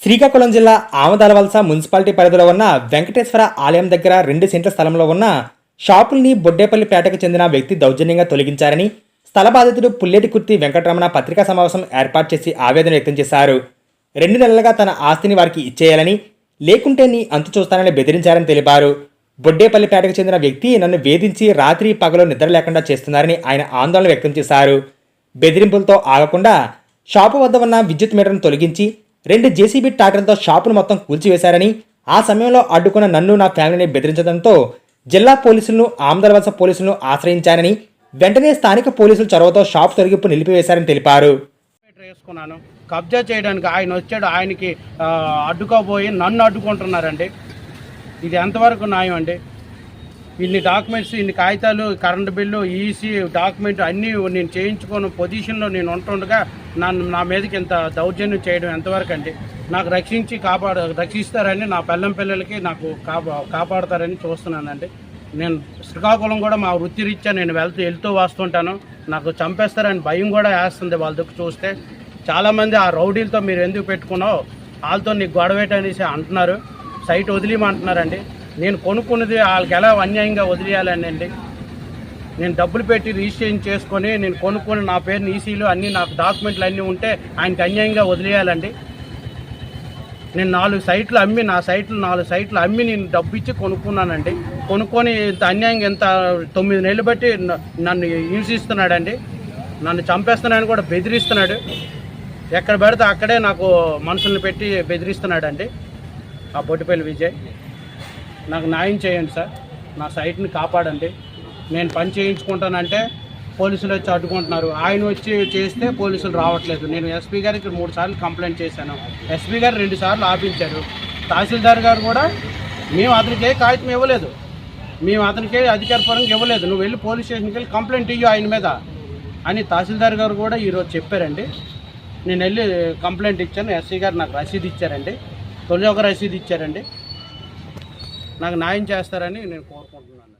శ్రీకాకుళం జిల్లా ఆమదాలవలస మున్సిపాలిటీ పరిధిలో ఉన్న వెంకటేశ్వర ఆలయం దగ్గర 2 సెంట్ల స్థలంలో ఉన్న షాపుల్ని బొడ్డేపల్లి పేటకు చెందిన వ్యక్తి దౌర్జన్యంగా తొలగించారని స్థల బాధితుడు పుల్లేటి కుర్తి వెంకటరమణ పత్రికా సమావేశం ఏర్పాటు చేసి ఆవేదన వ్యక్తం చేశారు. 2 నెలలుగా తన ఆస్తిని వారికి ఇచ్చేయాలని, లేకుంటే నీ అంతు చూస్తానని బెదిరించారని తెలిపారు. బొడ్డేపల్లి పేటకు చెందిన వ్యక్తి నన్ను వేధించి రాత్రి పగలు నిద్ర లేకుండా చేస్తున్నారని ఆయన ఆందోళన వ్యక్తం చేశారు. బెదిరింపులతో ఆగకుండా షాపు వద్ద ఉన్న విద్యుత్ మీటర్ను తొలగించి 2 జేసీబీ ట్రాక్టర్లతో షాపును మొత్తం కూల్చివేశారని, ఆ సమయంలో అడ్డుకున్న నన్ను నా ఫ్యామిలీని బెదిరించడంతో జిల్లా పోలీసులను, ఆమదాలవలస పోలీసులను ఆశ్రయించారని, వెంటనే స్థానిక పోలీసుల చొరవతో షాపు తొలగింపు నిలిపివేశారని తెలిపారు. వేసుకున్నాను కబ్జా చేయడానికి ఆయన వచ్చాడు, ఆయనకి అడ్డుకోబోయి నన్ను అడ్డుకుంటున్నారండి. ఇది ఎంతవరకు న్యాయం అండి? ఇన్ని డాక్యుమెంట్స్, ఇన్ని కాగితాలు, కరెంటు బిల్లు, ఈసీ డాక్యుమెంట్ అన్నీ నేను చేయించుకున్న పొజిషన్లో నేను ఉంటుండగా నా మీదకి ఇంత దౌర్జన్యం చేయడం ఎంతవరకు అండి? నాకు రక్షిస్తారని, నా పిల్లలకి నాకు కాపాడతారని చూస్తున్నానండి. నేను శ్రీకాకుళం కూడా మా వృత్తిరీత్యా నేను వెళ్తూ వస్తుంటాను. నాకు చంపేస్తారని భయం కూడా వేస్తుంది వాళ్ళ దగ్గర చూస్తే. చాలామంది ఆ రౌడీలతో మీరు ఎందుకు పెట్టుకున్నావు, వాళ్ళతో నీకు గొడవేటనేసి అంటున్నారు, సైట్ వదిలేయమంటున్నారండి. నేను కొనుక్కున్నది వాళ్ళకి ఎలా అన్యాయంగా వదిలేయాలని అండి? నేను డబ్బులు పెట్టి రిజిస్ట్రేషన్ చేసుకొని నేను కొనుక్కొని నా పేరుని ఈసీలు అన్నీ నాకు డాక్యుమెంట్లు అన్నీ ఉంటే ఆయనకి అన్యాయంగా వదిలేయాలండి? నేను 4 సైట్లు అమ్మి, నా సైట్లు 4 సైట్లు అమ్మి నేను డబ్బు ఇచ్చి కొనుక్కున్నానండి. కొనుక్కొని ఇంత అన్యాయంగా ఇంత 9 నెలలు బట్టి నన్ను హింసిస్తున్నాడండి. నన్ను చంపేస్తున్నాడని కూడా బెదిరిస్తున్నాడు. ఎక్కడ పెడితే అక్కడే నాకు మనుషుల్ని పెట్టి బెదిరిస్తున్నాడండి ఆ బొడ్డుపల్లి విజయ్. నాకు న్యాయం చేయండి సార్, నా సైట్ని కాపాడండి. నేను పని చేయించుకుంటానంటే పోలీసులు వచ్చి అడ్డుకుంటున్నారు. ఆయన వచ్చి చేస్తే పోలీసులు రావట్లేదు. నేను ఎస్పీ గారికి 3 సార్లు కంప్లైంట్ చేశాను. ఎస్పీ గారు 2 సార్లు ఆపించారు. తహసీల్దార్ గారు కూడా మేము అతనికి ఏ కాగితం ఇవ్వలేదు, మేము అతనికి అధికారపరంగా ఇవ్వలేదు, నువ్వు వెళ్ళి పోలీస్ స్టేషన్కి వెళ్ళి కంప్లైంట్ ఇయ్యు ఆయన మీద అని తహసీల్దార్ గారు కూడా ఈరోజు చెప్పారండి. నేను వెళ్ళి కంప్లైంట్ ఇచ్చాను. ఎస్సీ గారు నాకు రసీదు ఇచ్చారండి, తొలి ఒక రసీదు ఇచ్చారండి. నాకు న్యాయం చేస్తారని నేను కోరుకుంటున్నాను.